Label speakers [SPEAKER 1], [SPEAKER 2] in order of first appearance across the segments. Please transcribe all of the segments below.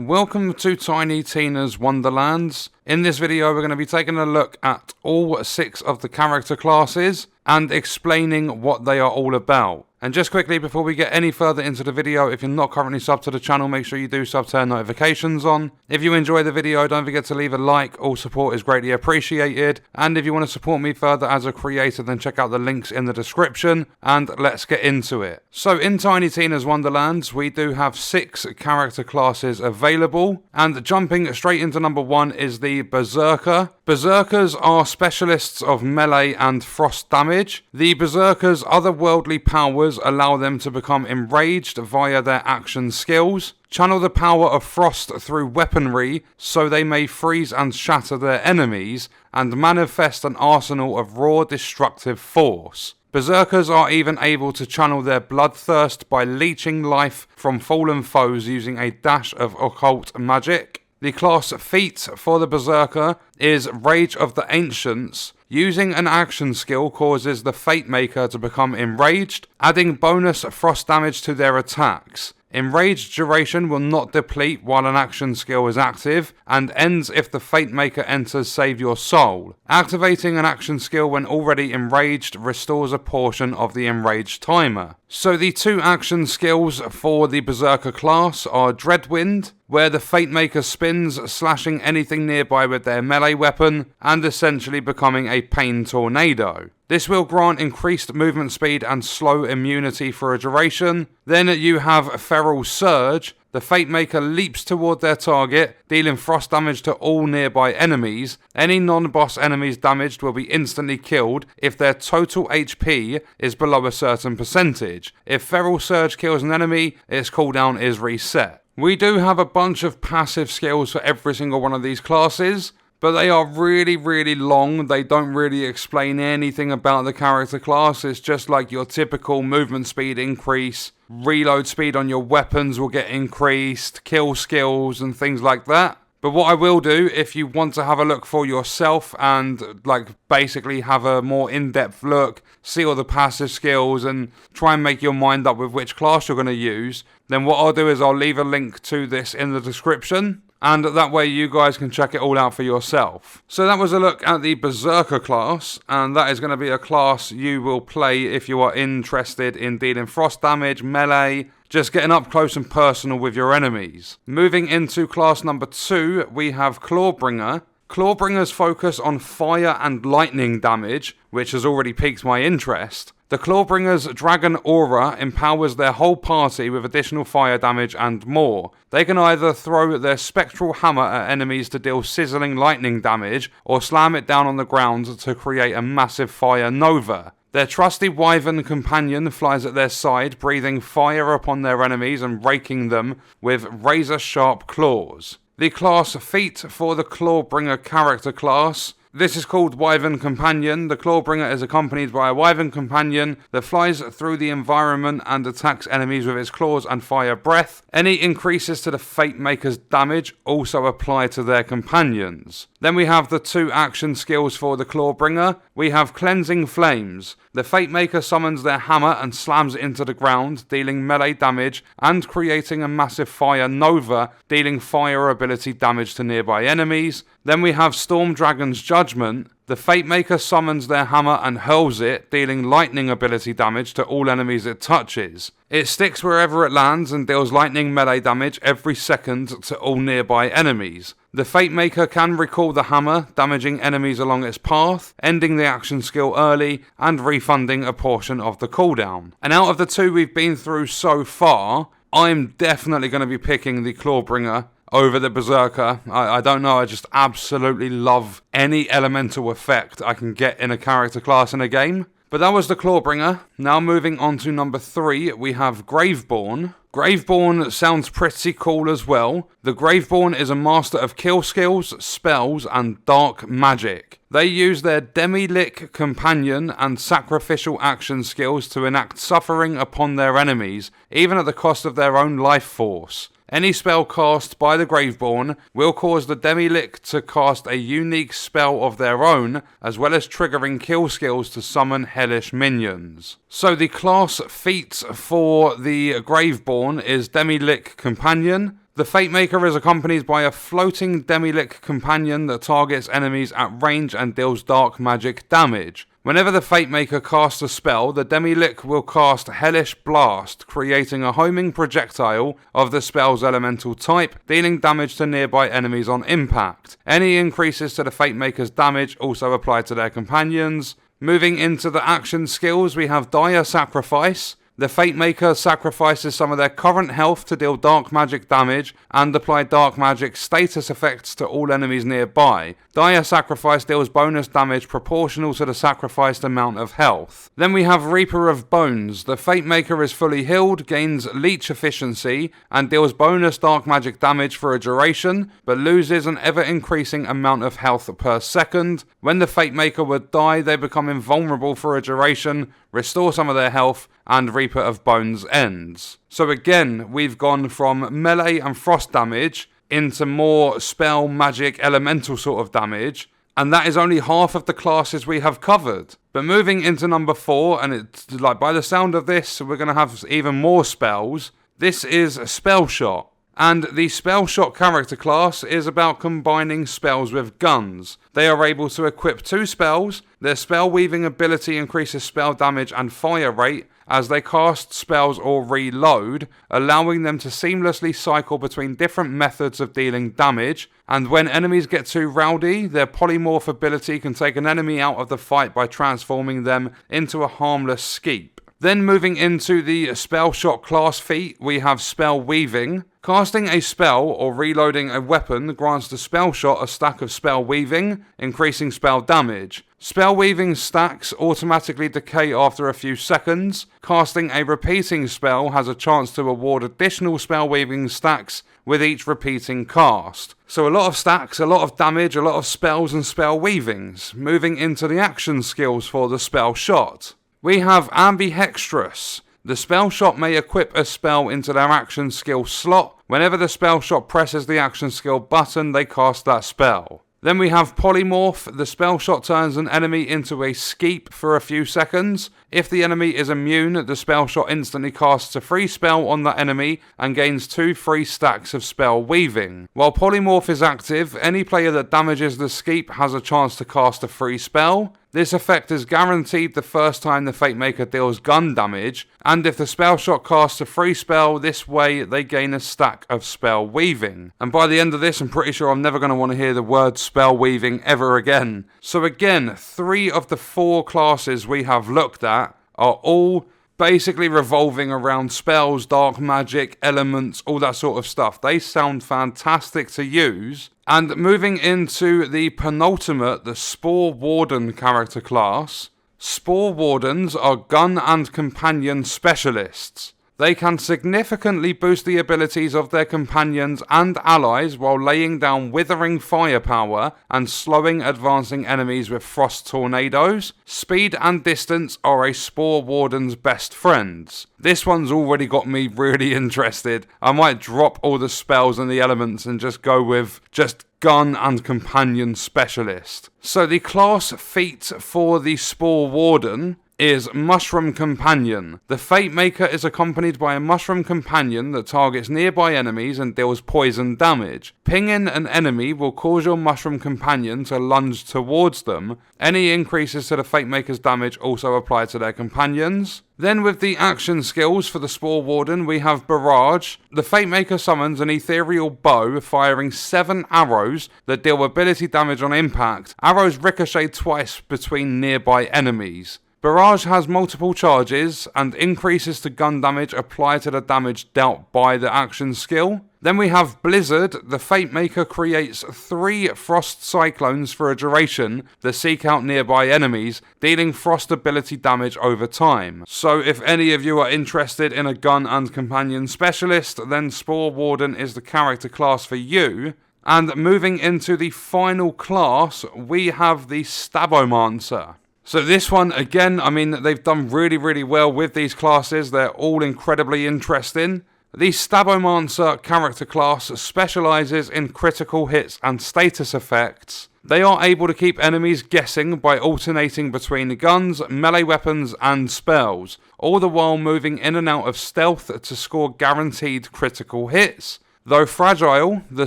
[SPEAKER 1] Welcome to Tiny Tina's Wonderlands. In this video we're going to be taking a look at all 6 of the character classes and explaining what they are all about. And just quickly before we get any further into the video, if you're not currently subbed to the channel, make sure you do sub, turn notifications on. If you enjoy the video, don't forget to leave a like, all support is greatly appreciated. And if you want to support me further as a creator, then check out the links in the description, and let's get into it. So in Tiny Tina's Wonderlands, we do have 6 character classes available, and jumping straight into number 1 is the Brr-Zerker. Berserkers are specialists of melee and frost damage. The Berserkers' otherworldly powers allow them to become enraged via their action skills, channel the power of frost through weaponry so they may freeze and shatter their enemies, and manifest an arsenal of raw destructive force. Berserkers are even able to channel their bloodthirst by leeching life from fallen foes using a dash of occult magic. The class feat for the Berserker is Rage of the Ancients. Using an action skill causes the Fate Maker to become enraged, adding bonus frost damage to their attacks. Enraged duration will not deplete while an action skill is active, and ends if the Fate Maker enters Save Your Soul. Activating an action skill when already enraged restores a portion of the enraged timer. So the 2 action skills for the Berserker class are Dreadwind, where the Fate Maker spins, slashing anything nearby with their melee weapon, and essentially becoming a pain tornado. This will grant increased movement speed and slow immunity for a duration. Then you have Feral Surge. The Fate Maker leaps toward their target, dealing frost damage to all nearby enemies. Any non-boss enemies damaged will be instantly killed if their total HP is below a certain percentage. If Feral Surge kills an enemy, its cooldown is reset. We do have a bunch of passive skills for every single one of these classes, but they are really long. They don't really explain anything about the character class. It's just like your typical movement speed increase, reload speed on your weapons will get increased, kill skills and things like that. But what I will do, if you want to have a look for yourself and basically have a more in-depth look, see all the passive skills and try and make your mind up with which class you're going to use, then what I'll do is I'll leave a link to this in the description, and that way you guys can check it all out for yourself. So that was a look at the Brr-Zerker class, and that is going to be a class you will play if you are interested in dealing frost damage, melee, just getting up close and personal with your enemies. Moving into class number 2, we have Clawbringer. Clawbringers focus on fire and lightning damage, which has already piqued my interest. The Clawbringer's Dragon Aura empowers their whole party with additional fire damage and more. They can either throw their spectral hammer at enemies to deal sizzling lightning damage, or slam it down on the ground to create a massive fire nova. Their trusty wyvern companion flies at their side, breathing fire upon their enemies and raking them with razor-sharp claws. The class feat for the Clawbringer character class. This is called Wyvern Companion. The Clawbringer is accompanied by a Wyvern Companion that flies through the environment and attacks enemies with its claws and fire breath. Any increases to the Fate Maker's damage also apply to their companions. Then we have the 2 action skills for the Clawbringer. We have Cleansing Flames. The Fate Maker summons their hammer and slams it into the ground, dealing melee damage and creating a massive fire nova, dealing fire ability damage to nearby enemies. Then we have Storm Dragon's Judgment. The Fate Maker summons their hammer and hurls it, dealing lightning ability damage to all enemies it touches. It sticks wherever it lands and deals lightning melee damage every second to all nearby enemies. The Fate Maker can recall the hammer, damaging enemies along its path, ending the action skill early, and refunding a portion of the cooldown. And out of the 2 we've been through so far, I'm definitely going to be picking the Clawbringer over the Berserker. I don't know, I just absolutely love any elemental effect I can get in a character class in a game. But that was the Clawbringer. Now moving on to number 3, we have Graveborn. Graveborn sounds pretty cool as well. The Graveborn is a master of kill skills, spells, and dark magic. They use their Demi-Lick companion and sacrificial action skills to enact suffering upon their enemies, even at the cost of their own life force. Any spell cast by the Graveborn will cause the Demi-Lick to cast a unique spell of their own, as well as triggering kill skills to summon hellish minions. So the class feat for the Graveborn is Demi-Lick Companion. The Fatemaker is accompanied by a floating Demilick companion that targets enemies at range and deals dark magic damage. Whenever the Fatemaker casts a spell, the Demilick will cast Hellish Blast, creating a homing projectile of the spell's elemental type, dealing damage to nearby enemies on impact. Any increases to the Fatemaker's damage also apply to their companions. Moving into the action skills, we have Dire Sacrifice. The Fatemaker sacrifices some of their current health to deal dark magic damage and apply dark magic status effects to all enemies nearby. Dire Sacrifice deals bonus damage proportional to the sacrificed amount of health. Then we have Reaper of Bones. The Fatemaker is fully healed, gains leech efficiency, and deals bonus dark magic damage for a duration, but loses an ever-increasing amount of health per second. When the Fatemaker would die, they become invulnerable for a duration, restore some of their health, and Reaper of Bones ends. So again, we've gone from melee and frost damage into more spell, magic, elemental sort of damage, and that is only half of the classes we have covered. But moving into number 4, and it's like by the sound of this, we're going to have even more spells. This is Spellshot. And the Spellshot character class is about combining spells with guns. They are able to equip 2 spells. Their spell weaving ability increases spell damage and fire rate as they cast spells or reload, allowing them to seamlessly cycle between different methods of dealing damage. And when enemies get too rowdy, their polymorph ability can take an enemy out of the fight by transforming them into a harmless skeep. Then moving into the Spellshot class feat, we have Spell Weaving. Casting a spell or reloading a weapon grants the Spellshot a stack of Spell Weaving, increasing spell damage. Spell Weaving stacks automatically decay after a few seconds. Casting a repeating spell has a chance to award additional Spell Weaving stacks with each repeating cast. So a lot of stacks, a lot of damage, a lot of spells and spell weavings. Moving into the action skills for the Spellshot. We have Ambihextrous. The Spellshot may equip a spell into their action skill slot. Whenever the Spellshot presses the action skill button, they cast that spell. Then we have Polymorph. The Spellshot turns an enemy into a skeep for a few seconds. If the enemy is immune, the Spellshot instantly casts a free spell on that enemy and gains 2 free stacks of spell weaving. While Polymorph is active, any player that damages the skeep has a chance to cast a free spell. This effect is guaranteed the first time the Fatemaker deals gun damage, and if the Spellshot casts a free spell, this way they gain a stack of spell weaving. And by the end of this, I'm pretty sure I'm never going to want to hear the word spell weaving ever again. So again, 3 of the 4 classes we have looked at are all basically revolving around spells, dark magic, elements, all that sort of stuff. They sound fantastic to use. And moving into the penultimate, the Spore Warden character class. Spore Wardens are gun and companion specialists. They can significantly boost the abilities of their companions and allies while laying down withering firepower and slowing advancing enemies with frost tornadoes. Speed and distance are a Spore Warden's best friends. This one's already got me really interested. I might drop all the spells and the elements and just go with just gun and companion specialist. So the class feat for the Spore Warden is Mushroom Companion. The Fatemaker is accompanied by a Mushroom Companion that targets nearby enemies and deals poison damage. Pinging an enemy will cause your Mushroom Companion to lunge towards them. Any increases to the Fatemaker's damage also apply to their companions. Then with the action skills for the Spore Warden, we have Barrage. The Fatemaker summons an ethereal bow firing 7 arrows that deal ability damage on impact. Arrows ricochet twice between nearby enemies. Barrage has multiple charges, and increases to gun damage apply to the damage dealt by the action skill. Then we have Blizzard. The Fatemaker creates 3 frost cyclones for a duration that seek out nearby enemies, dealing frost ability damage over time. So if any of you are interested in a gun and companion specialist, then Spore Warden is the character class for you. And moving into the final class, we have the Stabbomancer. So this one, again, I mean, they've done really well with these classes. They're all incredibly interesting. The Stabbomancer character class specializes in critical hits and status effects. They are able to keep enemies guessing by alternating between guns, melee weapons, and spells, all the while moving in and out of stealth to score guaranteed critical hits. Though fragile, the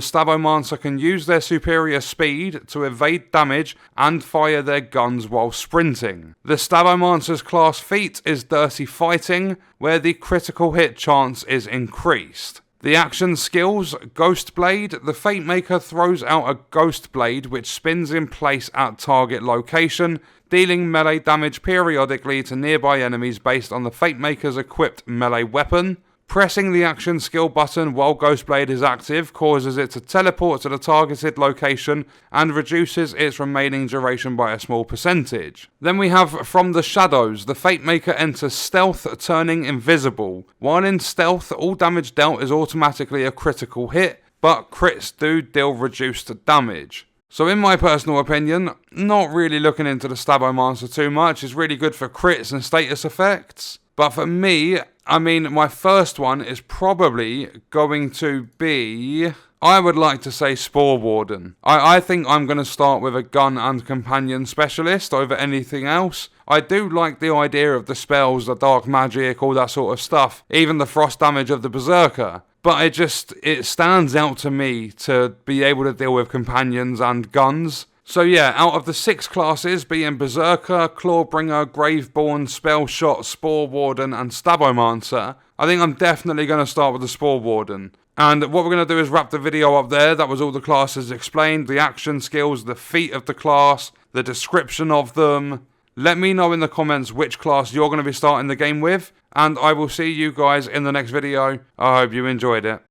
[SPEAKER 1] Stabbomancer can use their superior speed to evade damage and fire their guns while sprinting. The Stabbomancer's class feat is Dirty Fighting, where the critical hit chance is increased. The action skills, Ghost Blade. The Fate Maker throws out a Ghost Blade which spins in place at target location, dealing melee damage periodically to nearby enemies based on the Fate Maker's equipped melee weapon. Pressing the action skill button while Ghost Blade is active causes it to teleport to the targeted location and reduces its remaining duration by a small percentage. Then we have From the Shadows. The Fate Maker enters stealth, turning invisible. While in stealth, all damage dealt is automatically a critical hit, but crits do deal reduced damage. So in my personal opinion, not really looking into the Stabbomancer too much. It's really good for crits and status effects. But for me, I mean, my first one is probably going to be, I would like to say Spore Warden. I think I'm going to start with a gun and companion specialist over anything else. I do like the idea of the spells, the dark magic, all that sort of stuff, even the frost damage of the Brr-Zerker. But it stands out to me to be able to deal with companions and guns. So yeah, out of the 6 classes, being Brr-Zerker, Clawbringer, Graveborn, Spellshot, Spore Warden and Stabbomancer, I think I'm definitely going to start with the Spore Warden. And what we're going to do is wrap the video up there. That was all the classes explained, the action skills, the feat of the class, the description of them. Let me know in the comments which class you're going to be starting the game with, and I will see you guys in the next video. I hope you enjoyed it.